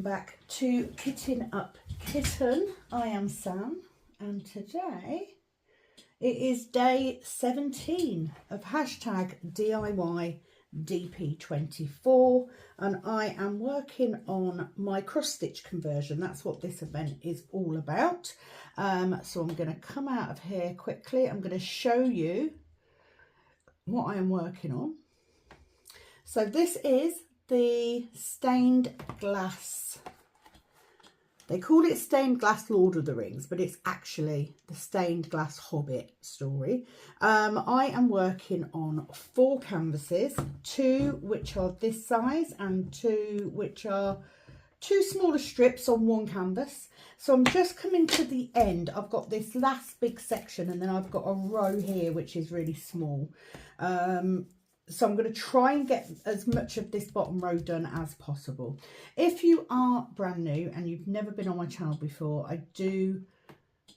welcome back to Kitting Up Kitten. I am Sam, and today it is day 17 of hashtag DIY DP24, and I am working on my cross stitch conversion. That's what this event is all about. So I'm going to come out of here quickly. I'm going to show you what I am working on. So this is the stained glass. They call it stained glass Lord of the Rings, but it's actually the stained glass Hobbit story. I am working on 4 canvases, 2 which are this size and 2 which are 2 smaller strips on 1 canvas. So I'm just coming to the end. I've got this last big section, and then I've got a row here which is really small. So I'm going to try and get as much of this bottom row done as possible. If you are brand new and you've never been on my channel before, I do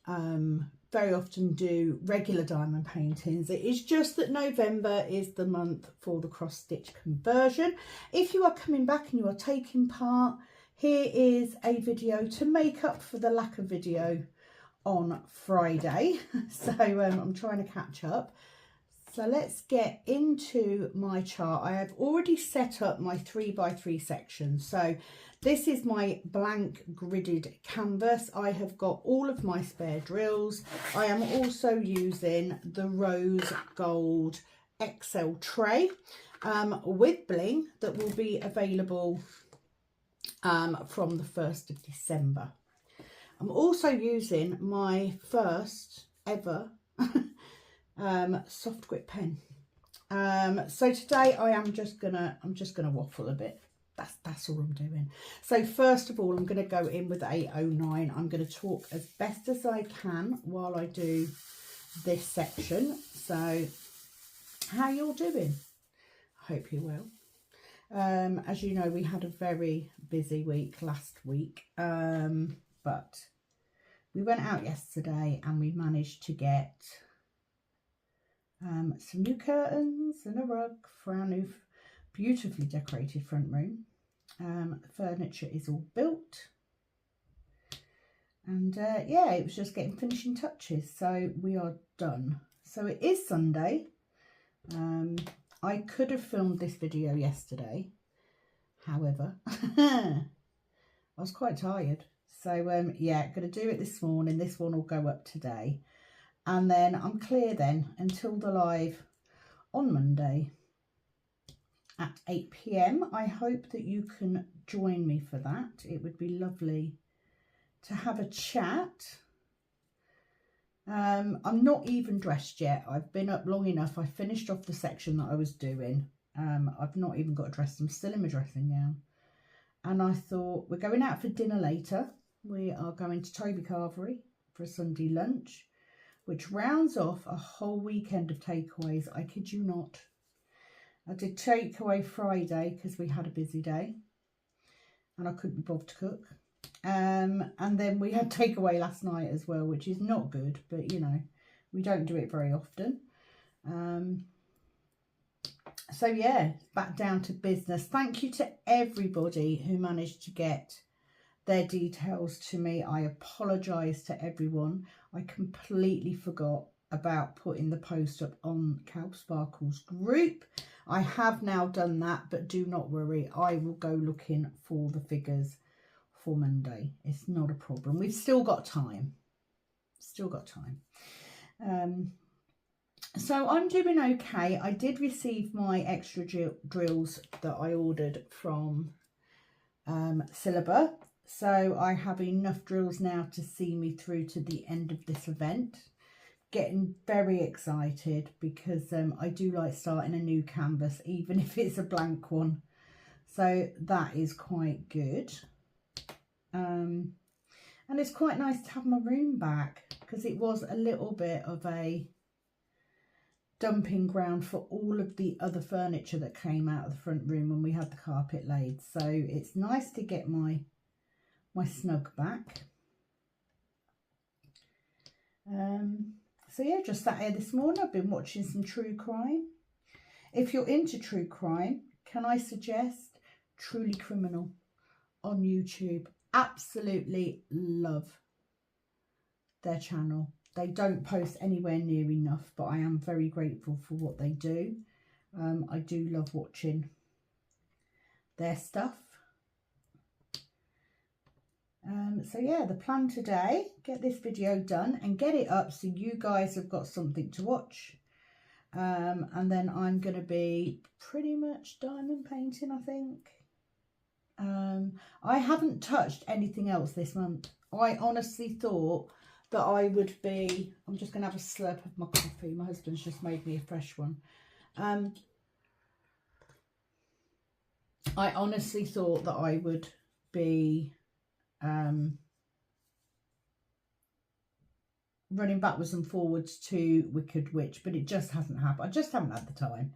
very often do regular diamond paintings. It is just that November is the month for the cross stitch conversion. If you are coming back and you are taking part, here is a video to make up for the lack of video on Friday. So I'm trying to catch up. So let's get into my chart. I have already set up my 3x3 section. So this is my blank gridded canvas. I have got all of my spare drills. I am also using the rose gold XL tray with bling that will be available from the 1st of December. I'm also using my first ever soft grip pen. So today I'm just gonna waffle a bit. That's all I'm doing. So first of all, I'm going to go in with 809. I'm going to talk as best as I can while I do this section. So how you all doing? I hope you will. As you know, we had a very busy week last week, but we went out yesterday and we managed to get some new curtains and a rug for our new beautifully decorated front room. The furniture is all built, and yeah, it was just getting finishing touches, so we are done. So it is Sunday. I could have filmed this video yesterday, however I was quite tired, so yeah, gonna do it this morning. This one will go up today, and then I'm clear then until the live on Monday at 8 PM. I hope that you can join me for that. It would be lovely to have a chat. I'm not even dressed yet. I've been up long enough. I finished off the section that I was doing. I've not even got dressed. I'm still in my dressing gown. And I thought, we're going out for dinner later. We are going to Toby Carvery for a Sunday lunch, which rounds off a whole weekend of takeaways. I kid you not. I did takeaway Friday because we had a busy day and I couldn't be bothered to cook. And then we had takeaway last night as well, which is not good, but you know, we don't do it very often. So yeah, back down to business. Thank you to everybody who managed to get their details to me. I apologise to everyone. I completely forgot about putting the post up on Cal Sparkles group. I have now done that, but do not worry. I will go looking for the figures for Monday. It's not a problem. We've still got time. Still got time. So I'm doing okay. I did receive my extra drills that I ordered from Syllaba. So I have enough drills now to see me through to the end of this event. Getting very excited because I do like starting a new canvas, even if it's a blank one. So that is quite good. And it's quite nice to have my room back because it was a little bit of a dumping ground for all of the other furniture that came out of the front room when we had the carpet laid. So it's nice to get my snug back. So yeah, just sat here this morning. I've been watching some true crime. If you're into true crime, can I suggest Truly Criminal on YouTube. Absolutely love their channel. They don't post anywhere near enough, but I am very grateful for what they do. I do love watching their stuff. So yeah, the plan today, get this video done and get it up so you guys have got something to watch. And then I'm going to be pretty much diamond painting, I think. I haven't touched anything else this month. I honestly thought that I would be... I'm just going to have a slurp of my coffee. My husband's just made me a fresh one. I honestly thought that I would be running backwards and forwards to Wicked Witch, but it just hasn't happened. I just haven't had the time.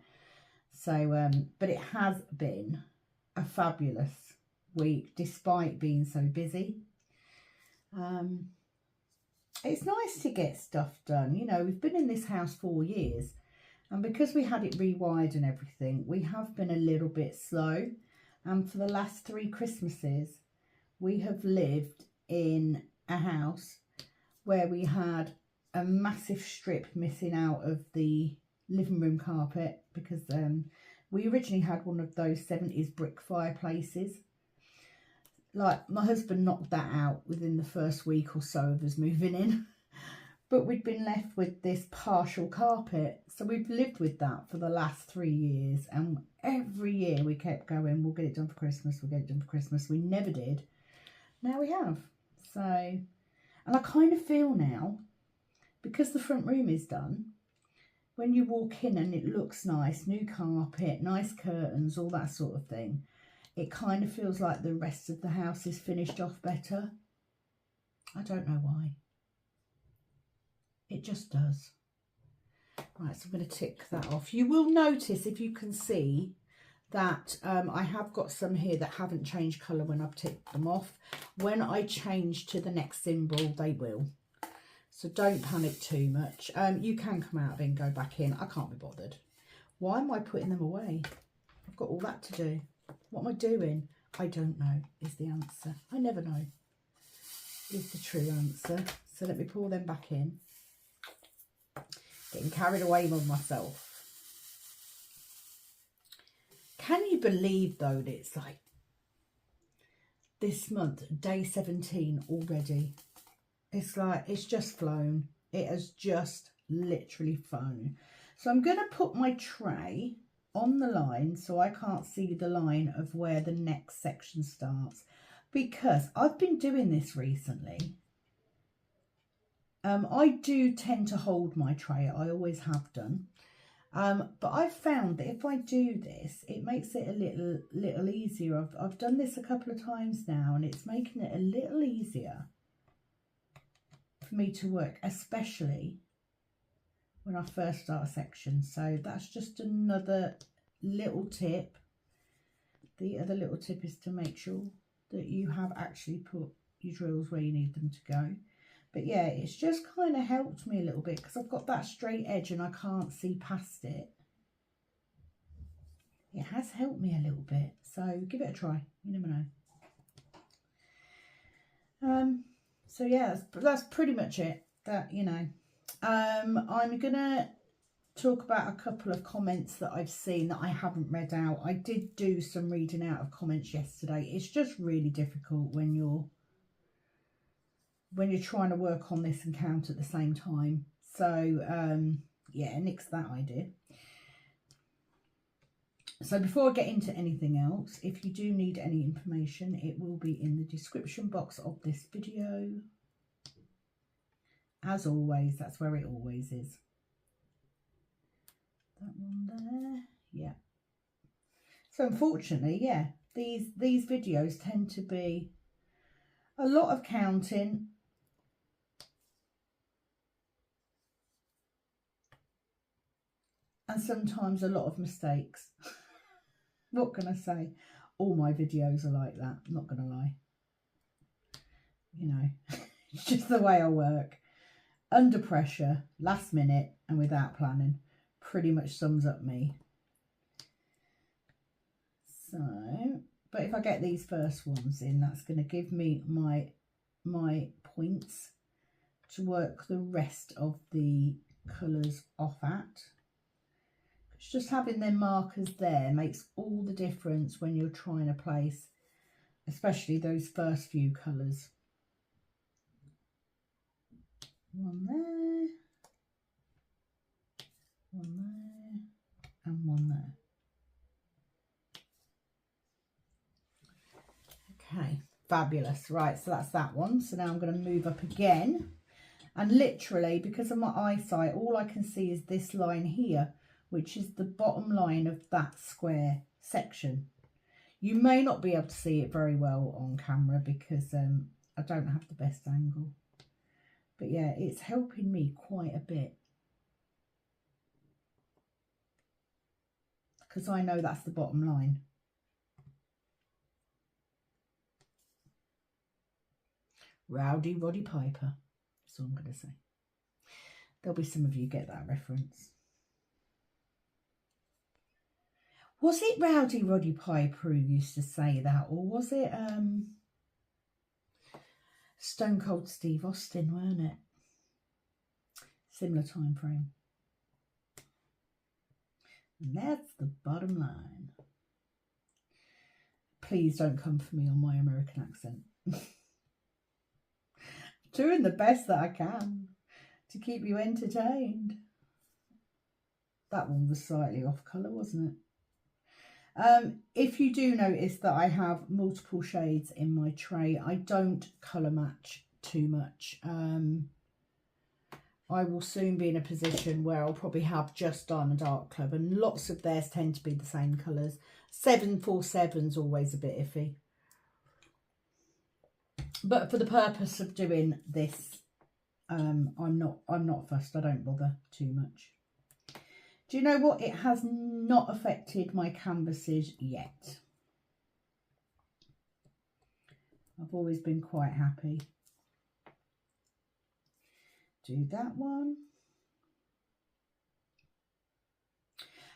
So, but it has been a fabulous week despite being so busy. It's nice to get stuff done. You know, we've been in this house 4 years, and because we had it rewired and everything, we have been a little bit slow. And for the last 3 Christmases, we have lived in a house where we had a massive strip missing out of the living room carpet, because we originally had one of those 70s brick fireplaces. Like, my husband knocked that out within the first week or so of us moving in. But we'd been left with this partial carpet. So we've lived with that for the last 3 years. And every year we kept going, we'll get it done for Christmas, we'll get it done for Christmas. We never did. Now we have. So, and I kind of feel now, because the front room is done, when you walk in and it looks nice, new carpet, nice curtains, all that sort of thing, it kind of feels like the rest of the house is finished off better. I don't know why. It just does. Right, so I'm going to tick that off. You will notice, if you can see, that I have got some here that haven't changed colour when I've ticked them off. When I change to the next symbol, they will. So don't panic too much. You can come out of it and go back in. I can't be bothered. Why am I putting them away? I've got all that to do. What am I doing? I don't know is the answer. I never know is the true answer. So let me pour them back in. Getting carried away with myself. Can you believe, though, that it's like this month, day 17 already? It's like, it's just flown. It has just literally flown. So I'm going to put my tray on the line so I can't see the line of where the next section starts, because I've been doing this recently. I do tend to hold my tray. I always have done. But I've found that if I do this, it makes it a little easier. I've done this a couple of times now, and it's making it a little easier for me to work, especially when I first start a section. So that's just another little tip. The other little tip is to make sure that you have actually put your drills where you need them to go. But yeah, it's just kind of helped me a little bit, because I've got that straight edge and I can't see past it. It has helped me a little bit. So give it a try. You never know. So yeah, that's pretty much it. That, you know. I'm going to talk about a couple of comments that I've seen that I haven't read out. I did do some reading out of comments yesterday. It's just really difficult when you're trying to work on this and count at the same time. So yeah, nix that idea. So before I get into anything else, if you do need any information, it will be in the description box of this video. As always, that's where it always is. That one there, yeah. So unfortunately, yeah, these videos tend to be a lot of counting, and sometimes a lot of mistakes. What can I say? All my videos are like that, I'm not going to lie. You know, it's just the way I work. Under pressure, last minute, and without planning. Pretty much sums up me. So, But if I get these first ones in, that's going to give me my points to work the rest of the colours off at. It's just having their markers there makes all the difference when you're trying to place, especially those first few colours. One there, one there, and one there. Okay, fabulous. Right, so that's that one. So now I'm going to move up again. And literally, because of my eyesight, all I can see is this line here, which is the bottom line of that square section. You may not be able to see it very well on camera because I don't have the best angle. But yeah, it's helping me quite a bit. Because I know that's the bottom line. Rowdy Roddy Piper. That's all I'm going to say. There'll be some of you get that reference. Was it Rowdy Roddy Piper who used to say that, or was it Stone Cold Steve Austin, weren't it? Similar time frame. And that's the bottom line. Please don't come for me on my American accent. Doing the best that I can to keep you entertained. That one was slightly off colour, wasn't it? If you do notice that I have multiple shades in my tray, I don't colour match too much. I will soon be in a position where I'll probably have just Diamond Art Club, and lots of theirs tend to be the same colours. 747's always a bit iffy. But for the purpose of doing this, I'm not fussed. I don't bother too much. Do you know what? It has not affected my canvases yet. I've always been quite happy. Do that one.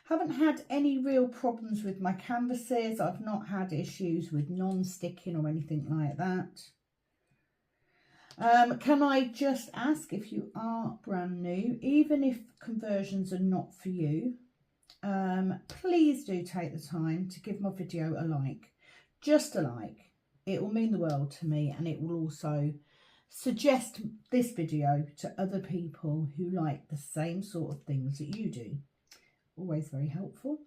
Haven't had any real problems with my canvases. I've not had issues with non-sticking or anything like that. Can I just ask, if you are brand new, even if conversions are not for you, please do take the time to give my video a like. Just a like. It will mean the world to me, and it will also suggest this video to other people who like the same sort of things that you do. Always very helpful.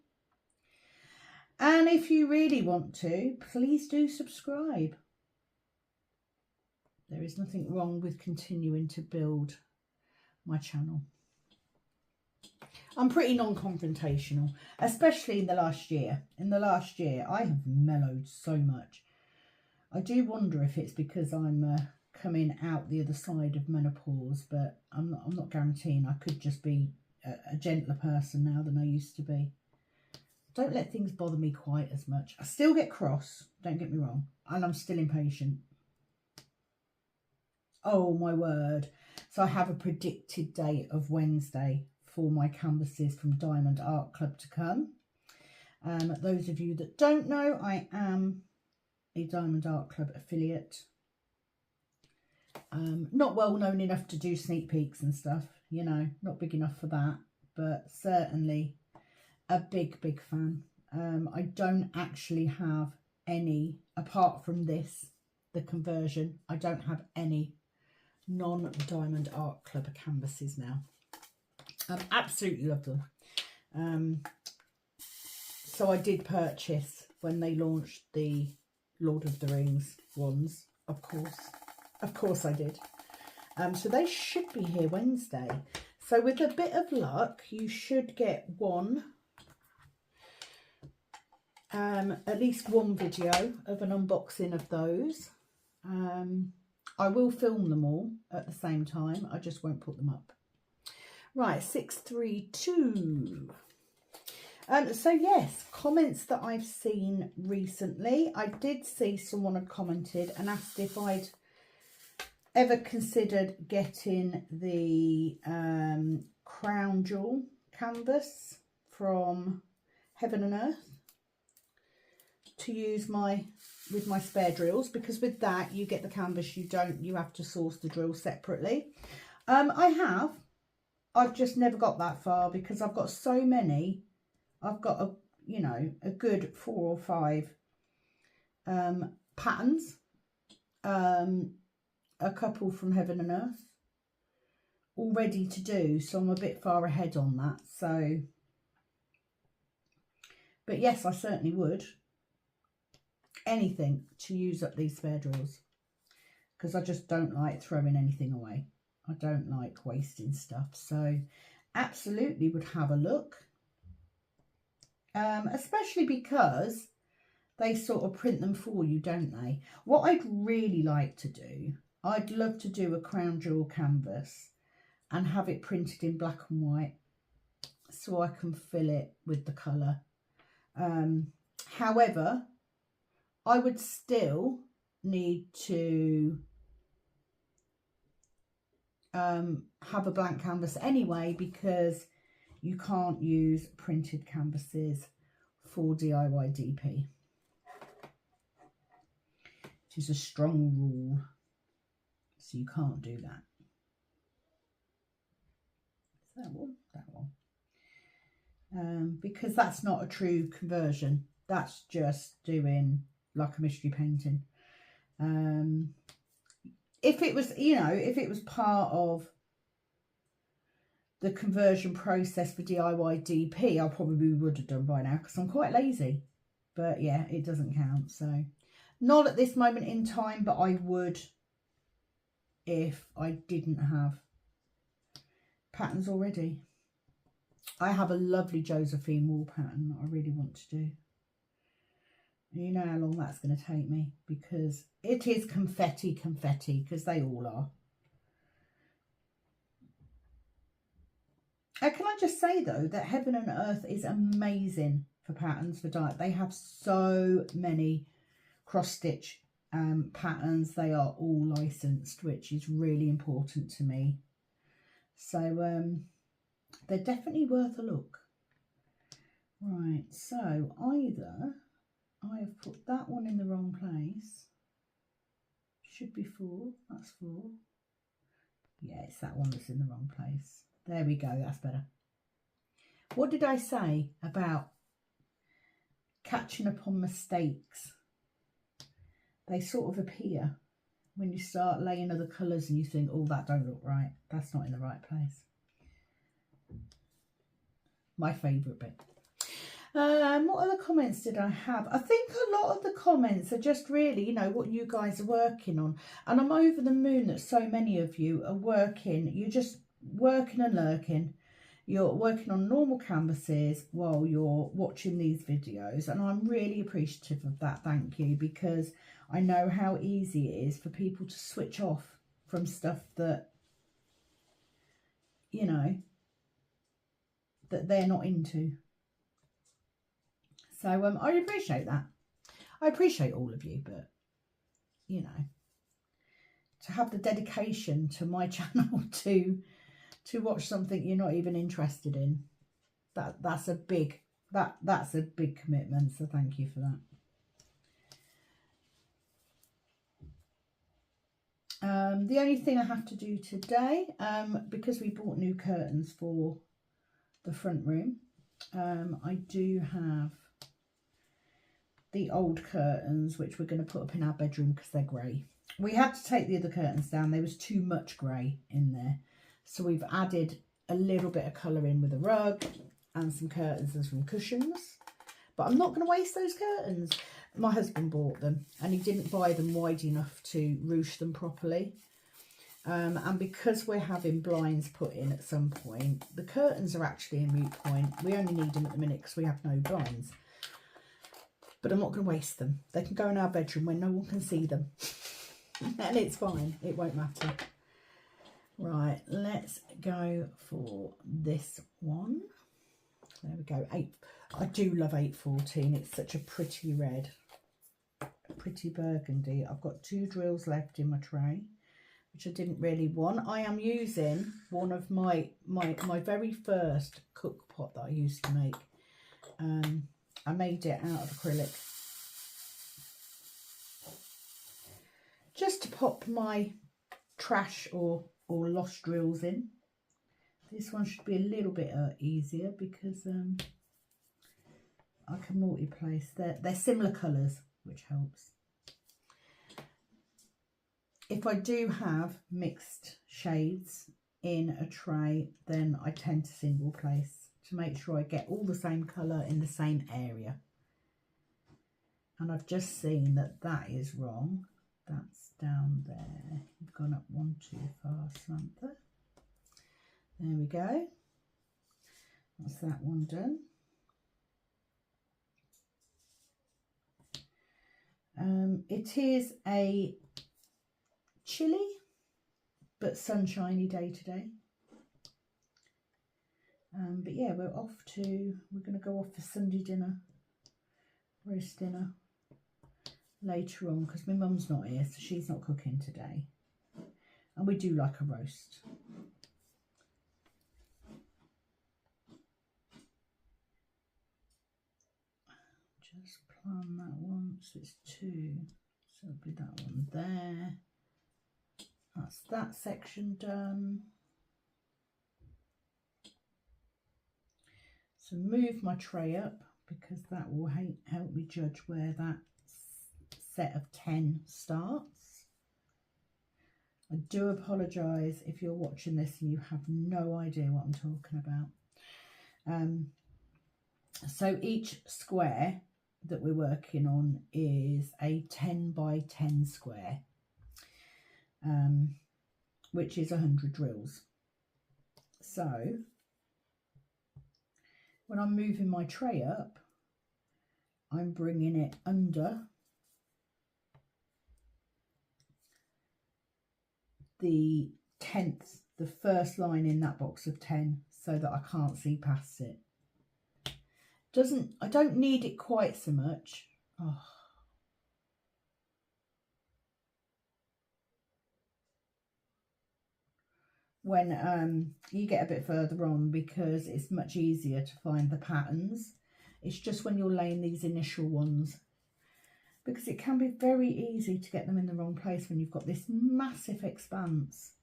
And if you really want to, please do subscribe. There is nothing wrong with continuing to build my channel. I'm pretty non-confrontational, especially in the last year. In the last year, I have mellowed so much. I do wonder if it's because I'm coming out the other side of menopause, but I'm not guaranteeing. I could just be a gentler person now than I used to be. Don't let things bother me quite as much. I still get cross, don't get me wrong, and I'm still impatient. Oh my word. So I have a predicted date of Wednesday for my canvases from Diamond Art Club to come. Those of you that don't know, I am a Diamond Art Club affiliate. Not well known enough to do sneak peeks and stuff, you know, not big enough for that, but certainly a big fan. I don't actually have any, apart from this, the conversion, I don't have any non-Diamond Art Club canvases now. I absolutely love them. So I did purchase when they launched the Lord of the Rings ones, of course I did. So they should be here Wednesday. So with a bit of luck, you should get one, at least one video of an unboxing of those. I will film them all at the same time. I just won't put them up. Right, 632. So yes, comments that I've seen recently. I did see someone had commented and asked if I'd ever considered getting the Crown Jewel canvas from Heaven and Earth to use with my spare drills, because with that you get the canvas, you have to source the drill separately. I've just never got that far because I've got so many. I've got a good 4 or 5 patterns, a couple from Heaven and Earth all ready to do, so I'm a bit far ahead on that. So, but yes, I certainly would. Anything to use up these spare drills, because I just don't like throwing anything away. I don't like wasting stuff, so absolutely would have a look. Especially because they sort of print them for you, don't they? What I'd really like to do, I'd love to do a crown jewel canvas and have it printed in black and white so I can fill it with the colour. However, I would still need to have a blank canvas anyway, because you can't use printed canvases for DIY DP. It is a strong rule, so you can't do that. Is that one? That one. Because that's not a true conversion. That's just doing like a mystery painting. If it was, if it was part of the conversion process for DIY DP, I probably would have done by now, because I'm quite lazy. But yeah, it doesn't count. So not at this moment in time, but I would if I didn't have patterns already. I have a lovely Josephine wall pattern that I really want to do. You know how long that's going to take me, because it is confetti, because they all are. Can I just say though that Heaven and Earth is amazing for patterns for diet. They have so many cross stitch patterns. They are all licensed, which is really important to me. So they're definitely worth a look. Right, so either I have put that one in the wrong place. Should be 4. That's 4. Yeah, it's that one that's in the wrong place. There we go, that's better. What did I say about catching up on mistakes? They sort of appear when you start laying other colours and you think, oh, that don't look right. That's not in the right place. My favourite bit. What other comments did I have? I think a lot of the comments are just really, what you guys are working on. And I'm over the moon that so many of you are working. You're just working and lurking. You're working on normal canvases while you're watching these videos. And I'm really appreciative of that. Thank you. Because I know how easy it is for people to switch off from stuff that, that they're not into. So I appreciate that. I appreciate all of you, but, to have the dedication to my channel to watch something you're not even interested in, that's a big commitment. So thank you for that. The only thing I have to do today, because we bought new curtains for the front room, I do have the old curtains, which we're going to put up in our bedroom because they're grey. We had to take the other curtains down. There was too much grey in there. So we've added a little bit of colour in with a rug and some curtains and some cushions. But I'm not going to waste those curtains. My husband bought them and he didn't buy them wide enough to ruche them properly. And because we're having blinds put in at some point, the curtains are actually a moot point. We only need them at the minute because we have no blinds. But I'm not going to waste them. They can go in our bedroom where no one can see them. And it's fine. It won't matter. Right, let's go for this one. There we go. I do love 814. It's such a pretty red. Pretty burgundy. I've got 2 drills left in my tray, which I didn't really want. I am using one of my very first cook pot that I used to make. I made it out of acrylic. just to pop my trash or lost drills in. This one should be a little bit easier because I can multi-place. They're similar colours, which helps. If I do have mixed shades in a tray, then I tend to single place to make sure I get all the same colour in the same area. And I've just seen that that is wrong. That's down there. You've gone up one too far, Samantha. There we go. That's that one done. It is a chilly but sunshiny day today. But yeah, we're going to go off for Sunday dinner, roast dinner later on, because my mum's not here, so she's not cooking today. And we do like a roast. Just plan that one, so it's 2, so it'll be that one there. That's that section done. So move my tray up, because that will help me judge where that set of 10 starts. I do apologise if you're watching this and you have no idea what I'm talking about. So each square that we're working on is a 10 by 10 square, which is 100 drills. So when I'm moving my tray up, I'm bringing it under the 10th, the first line in that box of 10, so that I can't see past it. I don't need it quite so much. Oh. When you get a bit further on, because it's much easier to find the patterns. It's just when you're laying these initial ones, because it can be very easy to get them in the wrong place when you've got this massive expanse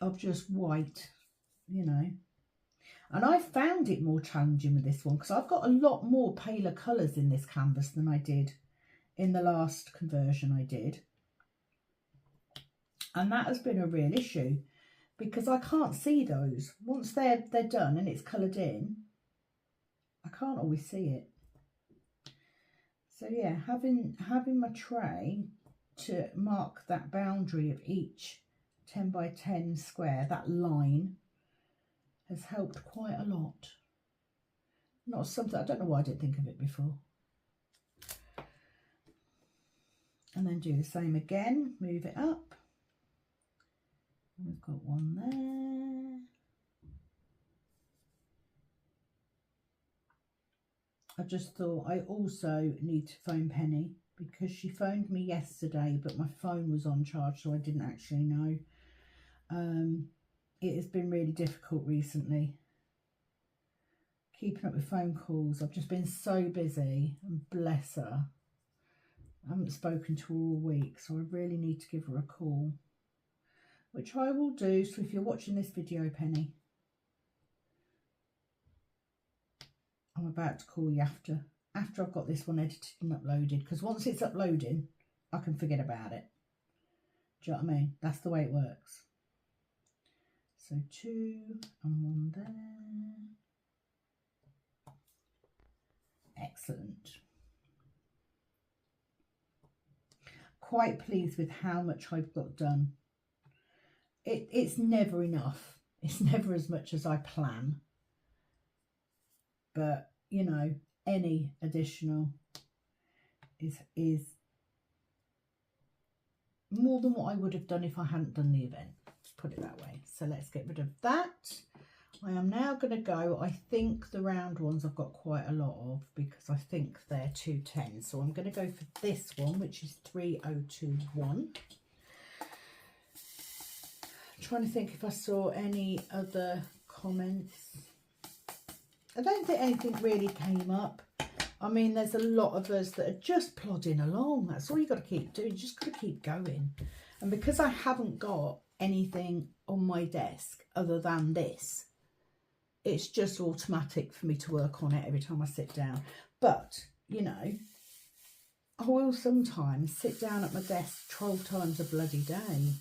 of just white, you know. And I found it more challenging with this one, because I've got a lot more paler colours in this canvas than I did in the last conversion I did. And that has been a real issue, because I can't see those. Once they're done and it's coloured in, I can't always see it. So yeah, having my tray to mark that boundary of each 10 by 10 square, that line, has helped quite a lot. Not something, I don't know why I didn't think of it before. And then do the same again, move it up. We've got one there. I just thought I also need to phone Penny, because she phoned me yesterday, but my phone was on charge, so I didn't actually know. It has been really difficult recently, keeping up with phone calls. I've just been so busy, and bless her, I haven't spoken to her all week, so I really need to give her a call, which I will do. So if you're watching this video, Penny, I'm about to call you after I've got this one edited and uploaded, because once it's uploading, I can forget about it. Do you know what I mean? That's the way it works. So 2 and 1 there. Excellent. Quite pleased with how much I've got done. It's never enough. It's never as much as I plan. But, you know, any additional is more than what I would have done if I hadn't done the event. Let's put it that way. So let's get rid of that. I am now going to go, I think the round ones I've got quite a lot of, because I think they're 210. So I'm going to go for this one, which is 3021. I'm trying to think if I saw any other comments. I don't think anything really came up. I mean, there's a lot of us that are just plodding along. That's all you got to keep doing. You just got to keep going. And because I haven't got anything on my desk other than this, it's just automatic for me to work on it every time I sit down. But, you know, I will sometimes sit down at my desk 12 times a bloody day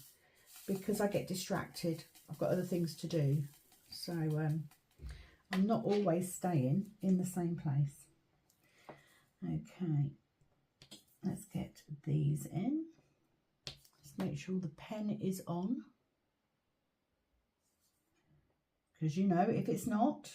because I get distracted. I've got other things to do. So I'm not always staying in the same place. Okay, let's get these in. Let's make sure the pen is on. Because, you know, if it's not,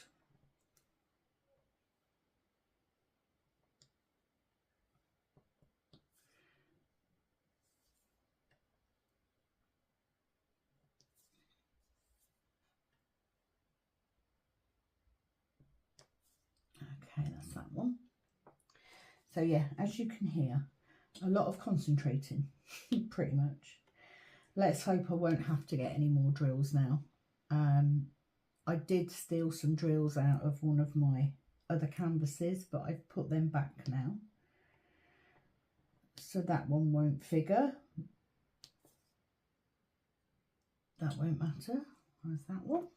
okay, that's that one. So yeah, as you can hear, a lot of concentrating, pretty much. Let's hope I won't have to get any more drills now. I did steal some drills out of one of my other canvases, but I've put them back now. So that one won't figure. That won't matter. Where's that one?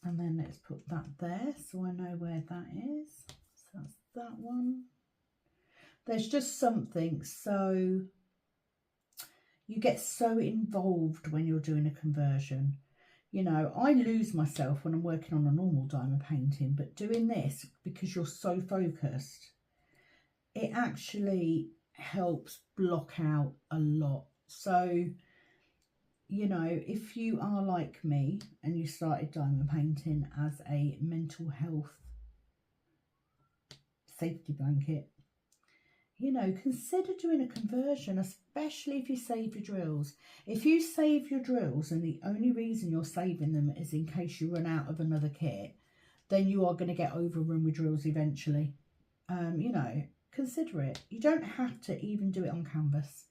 And then let's put that there so I know where that is. So that's that one. There's just something so... You get so involved when you're doing a conversion. You know, I lose myself when I'm working on a normal diamond painting, but doing this, because you're so focused, it actually helps block out a lot. So, you know, if you are like me and you started diamond painting as a mental health safety blanket, you know, consider doing a conversion, especially if you save your drills. If you save your drills and the only reason you're saving them is in case you run out of another kit, then you are going to get overrun with drills eventually. You know, consider it. You don't have to even do it on canvas.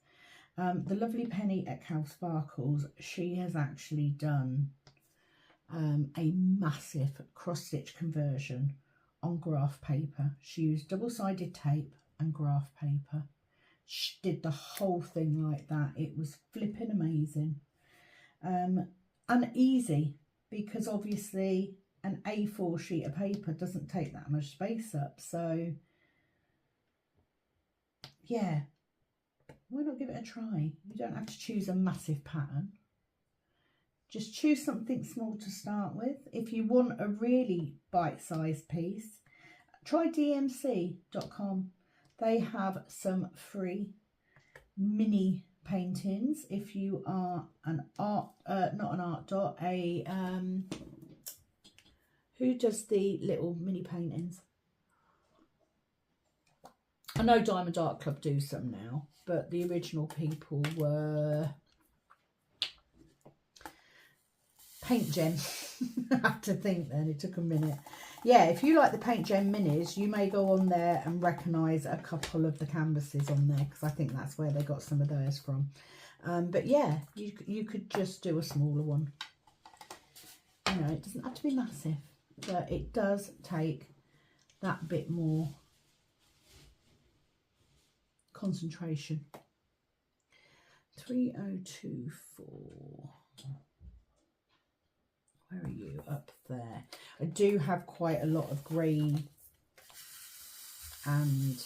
The lovely Penny at Cal Sparkles, she has actually done a massive cross-stitch conversion on graph paper. She used double-sided tape and graph paper. She did the whole thing like that. It was flipping amazing. And easy, because obviously an A4 sheet of paper doesn't take that much space up. So yeah, why not give it a try? You don't have to choose a massive pattern. Just choose something small to start with. If you want a really bite-sized piece, try dmc.com. They have some free mini paintings. If you are an art, not an art dot, who does the little mini paintings? I know Diamond Art Club do some now, but the original people were Paint Gem. I have to think then, it took a minute. Yeah, if you like the Paint Gem minis, you may go on there and recognise a couple of the canvases on there, because I think that's where they got some of theirs from. But yeah, you could just do a smaller one. You know, it doesn't have to be massive, but it does take that bit more concentration. 3024. Where are you? Up there. I do have quite a lot of green and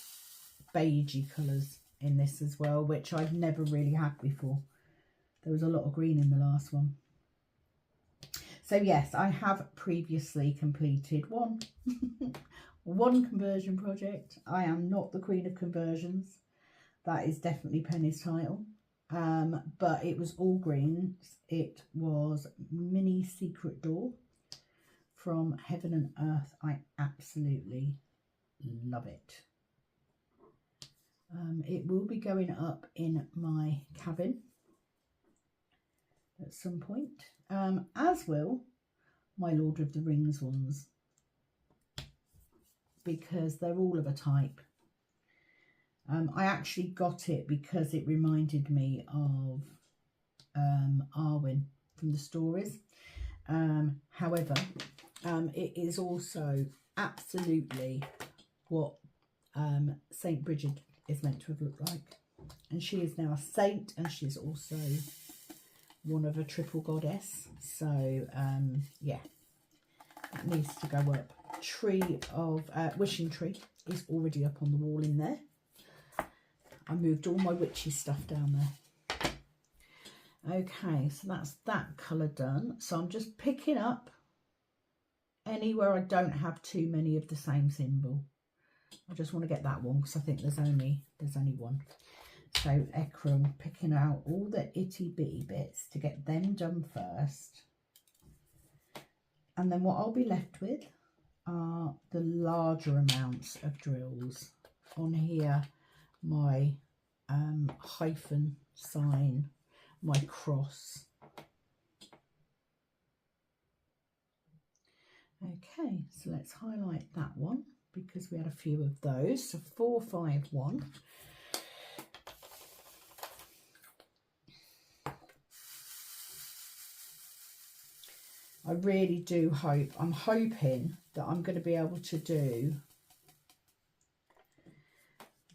beigey colours in this as well, which I've never really had before. There was a lot of green in the last one. So yes, I have previously completed one conversion project. I am not the queen of conversions. That is definitely Penny's title. But it was all green. It was Mini Secret Door from Heaven and Earth. I absolutely love it. It will be going up in my cabin at some point, as will my Lord of the Rings ones, because they're all of a type. I actually got it because it reminded me of Arwen from the stories. However, It is also absolutely what Saint Bridget is meant to have looked like. And she is now a saint, and she's also one of a triple goddess. So, yeah, that needs to go up. Tree of wishing tree is already up on the wall in there. I moved all my witchy stuff down there. Okay, so that's that colour done. So I'm just picking up anywhere I don't have too many of the same symbol. I just want to get that one because I think there's only one. So Ekram, picking out all the itty bitty bits to get them done first. And then what I'll be left with are the larger amounts of drills. On here, my hyphen sign, my cross. Okay, so let's highlight that one because we had a few of those. So 451. I really do hope, I'm hoping that I'm going to be able to do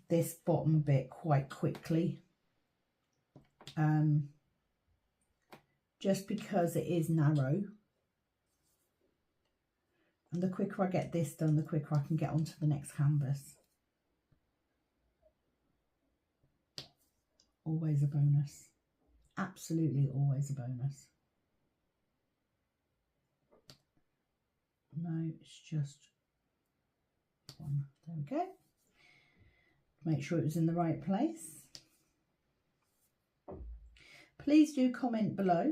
this bottom bit quite quickly. Just because it is narrow. And the quicker I get this done, the quicker I can get onto the next canvas. Always a bonus. Absolutely always a bonus. No, it's just one. There we go. Make sure it was in the right place. Please do comment below.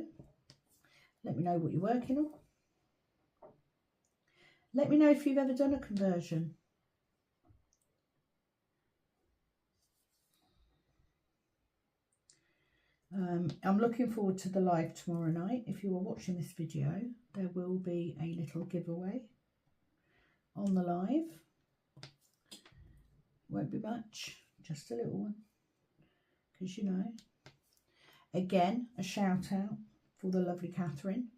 Let me know what you're working on. Let me know if you've ever done a conversion. I'm looking forward to the live tomorrow night. If you are watching this video, there will be a little giveaway on the live. Won't be much, just a little one, because you know. Again, a shout out for the lovely Catherine,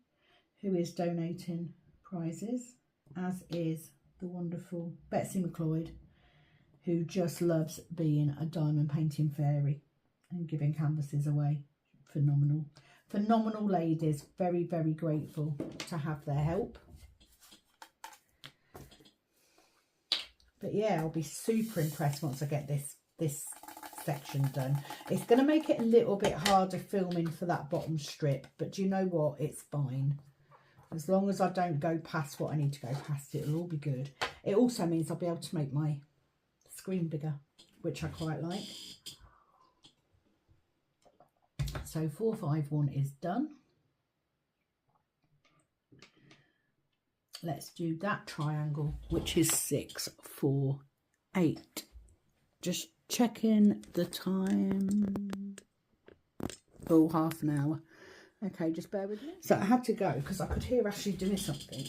who is donating prizes, as is the wonderful Betsy McLeod, who just loves being a diamond painting fairy and giving canvases away. Phenomenal. Phenomenal ladies. Very, very grateful to have their help. But yeah, I'll be super impressed once I get this section done. It's going to make it a little bit harder filming for that bottom strip, but do you know what? It's fine. As long as I don't go past what I need to go past, it'll all be good. It also means I'll be able to make my screen bigger, which I quite like. So 451 is done. Let's do that triangle, which is 648. Just checking the time. Oh, half an hour. Okay, just bear with me. So I had to go because I could hear Ashley doing something.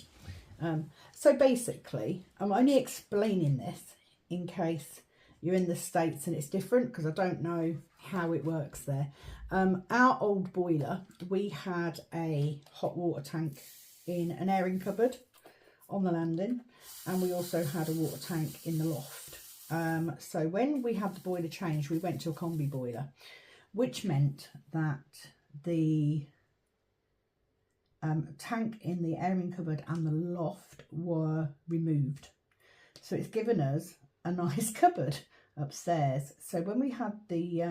So basically, I'm only explaining this in case you're in the States and it's different, because I don't know how it works there. Our old boiler, we had a hot water tank in an airing cupboard on the landing, and we also had a water tank in the loft. So when we had the boiler changed, we went to a combi boiler, which meant that the tank in the airing cupboard and the loft were removed. So it's given us a nice cupboard upstairs. So when we had the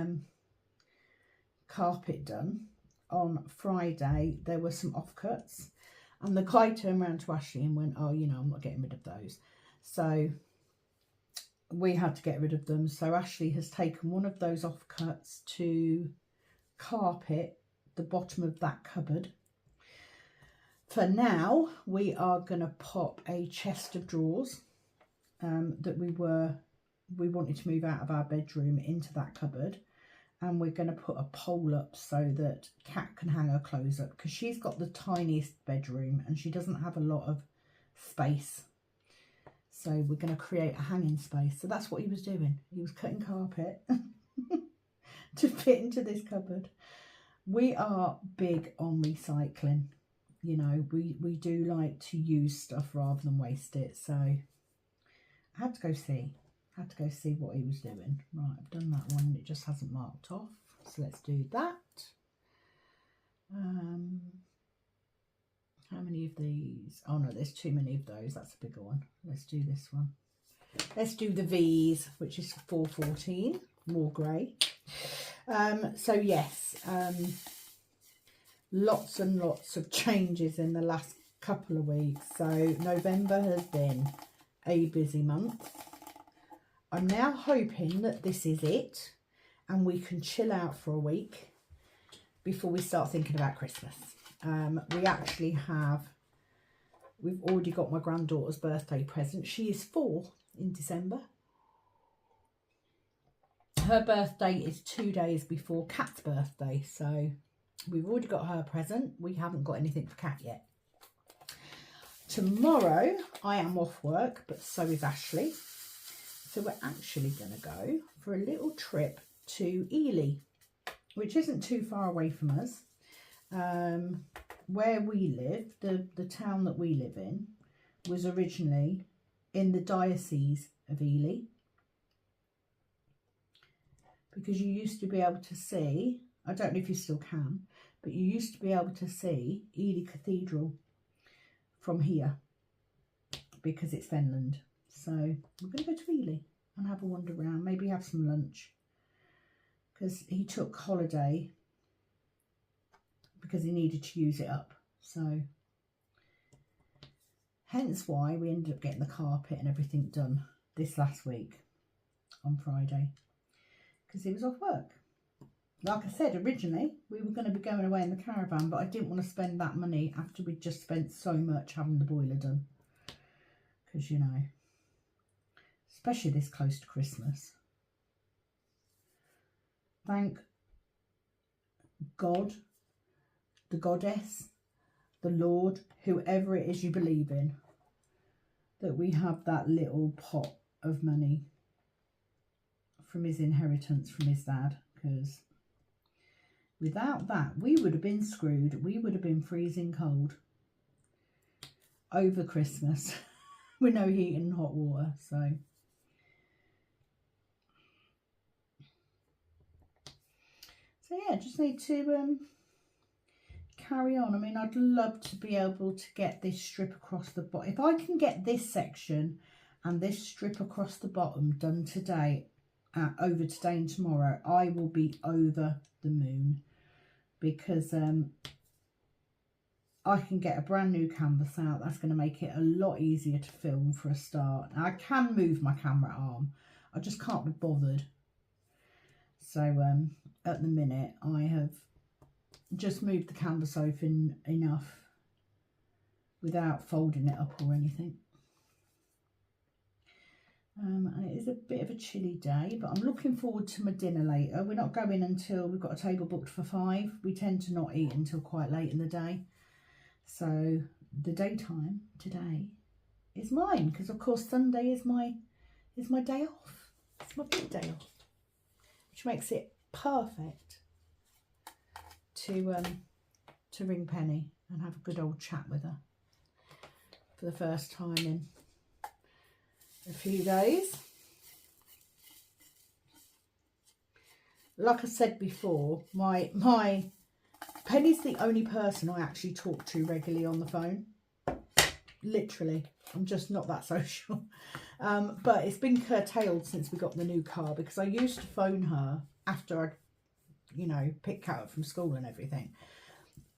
carpet done on Friday, there were some offcuts, and the guy turned around to Ashley and went, oh, you know, I'm not getting rid of those. So we had to get rid of them. So Ashley has taken one of those offcuts to carpet the bottom of that cupboard. For now, we are going to pop a chest of drawers that we wanted to move out of our bedroom into that cupboard, and we're going to put a pole up so that Kat can hang her clothes up, because she's got the tiniest bedroom and she doesn't have a lot of space. So we're going to create a hanging space. So that's what he was doing. He was cutting carpet to fit into this cupboard. We are big on recycling. you know, we do like to use stuff rather than waste it. So I had to go see. What he was doing. Right, I've done that one. It just hasn't marked off. So let's do that. How many of these? Oh no, there's too many of those. That's a bigger one. Let's do this one. Let's do the V's, which is 414, more grey. So yes, lots and lots of changes in the last couple of weeks. So November has been a busy month. I'm now hoping that this is it and we can chill out for a week before we start thinking about Christmas. We've already got my granddaughter's birthday present. She is 4 in December. Her birthday is 2 days before Kat's birthday, so we've already got her present. We haven't got anything for Kat yet. Tomorrow I am off work, but so is Ashley. So we're actually going to go for a little trip to Ely, which isn't too far away from us. Where we live, the town that we live in, was originally in the Diocese of Ely. Because you used to be able to see, I don't know if you still can, but you used to be able to see Ely Cathedral from here because it's Fenland. So we're going to go to Ely and have a wander around, maybe have some lunch, because he took holiday because he needed to use it up. So hence why we ended up getting the carpet and everything done this last week on Friday, because he was off work. Like I said, originally we were going to be going away in the caravan, but I didn't want to spend that money after we'd just spent so much having the boiler done, because, you know, especially this close to Christmas. Thank God, the goddess, the Lord, whoever it is you believe in, that we have that little pot of money from his inheritance from his dad, because without that we would have been screwed. We would have been freezing cold over Christmas with no heat and hot water. So yeah, just need to carry on. I mean, I'd love to be able to get this strip across the bottom. If I can get this section and this strip across the bottom done today, over today and tomorrow, I will be over the moon, because I can get a brand new canvas out. That's going to make it a lot easier to film for a start. Now, I can move my camera arm, I just can't be bothered. So at the minute I have just moved the canvas open enough without folding it up or anything. And it is a bit of a chilly day, but I'm looking forward to my dinner later. We're not going until we've got a table booked for 5. We tend to not eat until quite late in the day. So the daytime today is mine, because of course Sunday is my day off. It's my big day off, which makes it perfect to ring Penny and have a good old chat with her for the first time in a few days. Like I said before, my Penny's the only person I actually talk to regularly on the phone. Literally, I'm just not that social. But it's been curtailed since we got the new car, because I used to phone her after I'd, you know, picked Kat up from school and everything.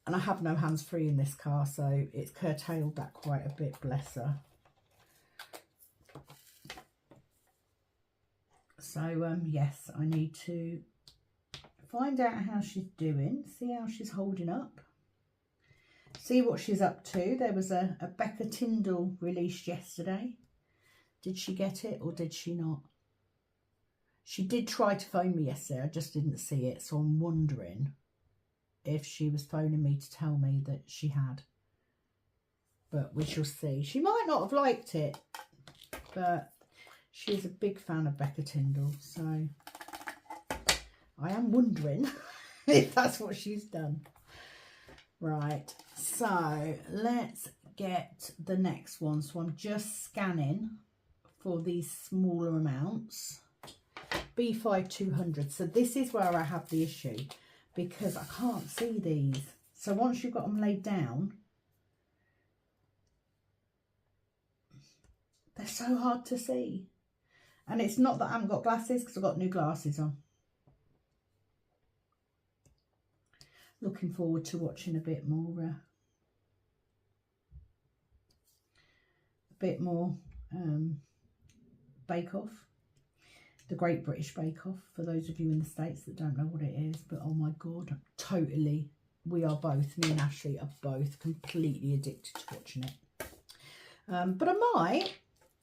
And I have no hands-free in this car, so it's curtailed that quite a bit, bless her. So, yes, I need to find out how she's doing, see how she's holding up, see what she's up to. There was a Becca Tyndall released yesterday. Did she get it or did she not? She did try to phone me yesterday, I just didn't see it, so I'm wondering if she was phoning me to tell me that she had. But we shall see. She might not have liked it, but she's a big fan of Becca Tyndall, so I am wondering if that's what she's done. Right, So let's get the next one. So I'm just scanning for these smaller amounts. B5 200. So this is where I have the issue, because I can't see these. So once you've got them laid down, they're so hard to see. And it's not that I haven't got glasses, because I've got new glasses on. Looking forward to watching a bit more Bake Off. The Great British Bake Off, for those of you in the States that don't know what it is. But oh my God, totally, we are both, me and Ashley are both completely addicted to watching it. But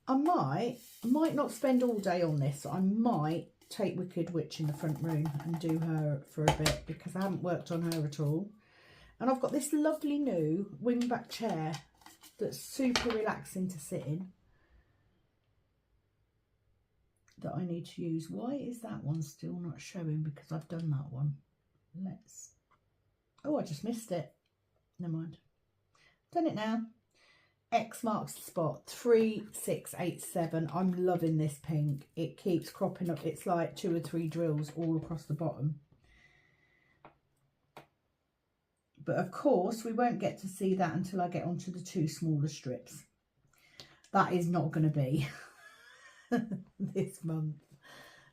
I might not spend all day on this. I might take Wicked Witch in the front room and do her for a bit, because I haven't worked on her at all. And I've got this lovely new wingback chair that's super relaxing to sit in, that I need to use. Why is that one still not showing? Because I've done that one. Oh, I just missed it. Never mind. Done it now. X marks the spot. 3687. I'm loving this pink. It keeps cropping up. It's like 2 or 3 drills all across the bottom. But of course, we won't get to see that until I get onto the 2 smaller strips. That is not going to be this month.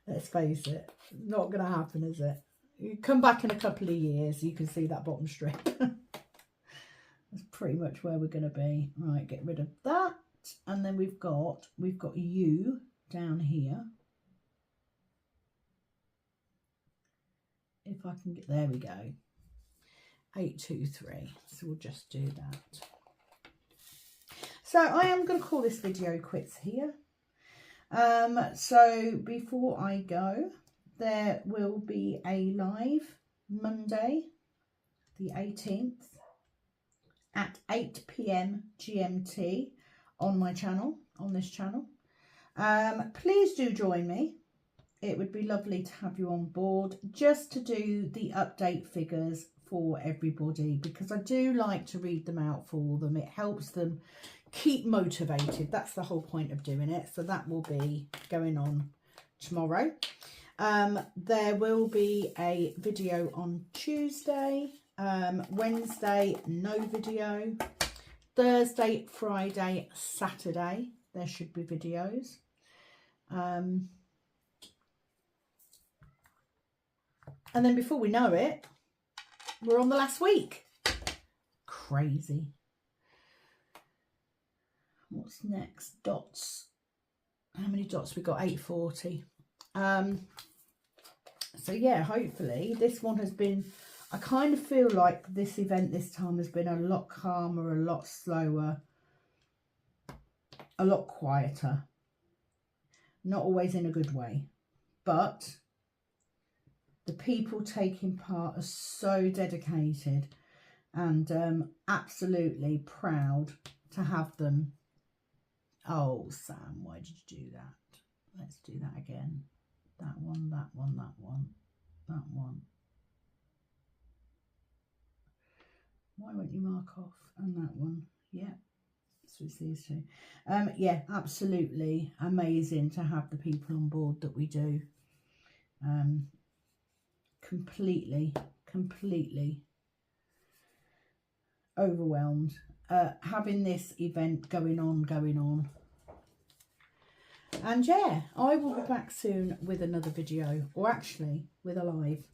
Let's face it. Not going to happen, is it? You come back in a couple of years, you can see that bottom strip. That's pretty much where we're going to be. Right, get rid of that. And then we've got you down here. If I can get, there we go. 823. So we'll just do that. So I am going to call this video quits here. So before I go, there will be a live Monday, the 18th, at 8 PM GMT on my channel, on this channel. Please do join me. It would be lovely to have you on board, just to do the update figures for everybody, because I do like to read them out for them. It helps them keep motivated. That's the whole point of doing it. So that will be going on tomorrow. There will be a video on Tuesday. Wednesday, no video. Thursday, Friday, Saturday, there should be videos. And then before we know it, we're on the last week. Crazy. What's next? Dots. How many dots we got? 840. So yeah, hopefully this one has been, I kind of feel like this event this time has been a lot calmer, a lot slower, a lot quieter. Not always in a good way, but the people taking part are so dedicated, and absolutely proud to have them. Oh, Sam, why did you do that? Let's do that again. That one, that one, that one, that one. Why won't you mark off? And that one. Yeah. Switch these two. Yeah, absolutely amazing to have the people on board that we do. Completely overwhelmed. Having this event going on. And yeah, I will be back soon with another video, or actually with a live.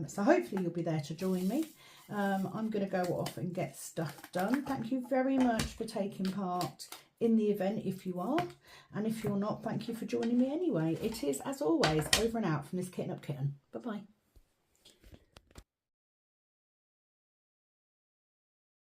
So hopefully you'll be there to join me. I'm going to go off and get stuff done. Thank you very much for taking part in the event if you are. And if you're not, thank you for joining me anyway. It is, as always, over and out from this Kitten Up Kitten. Bye-bye.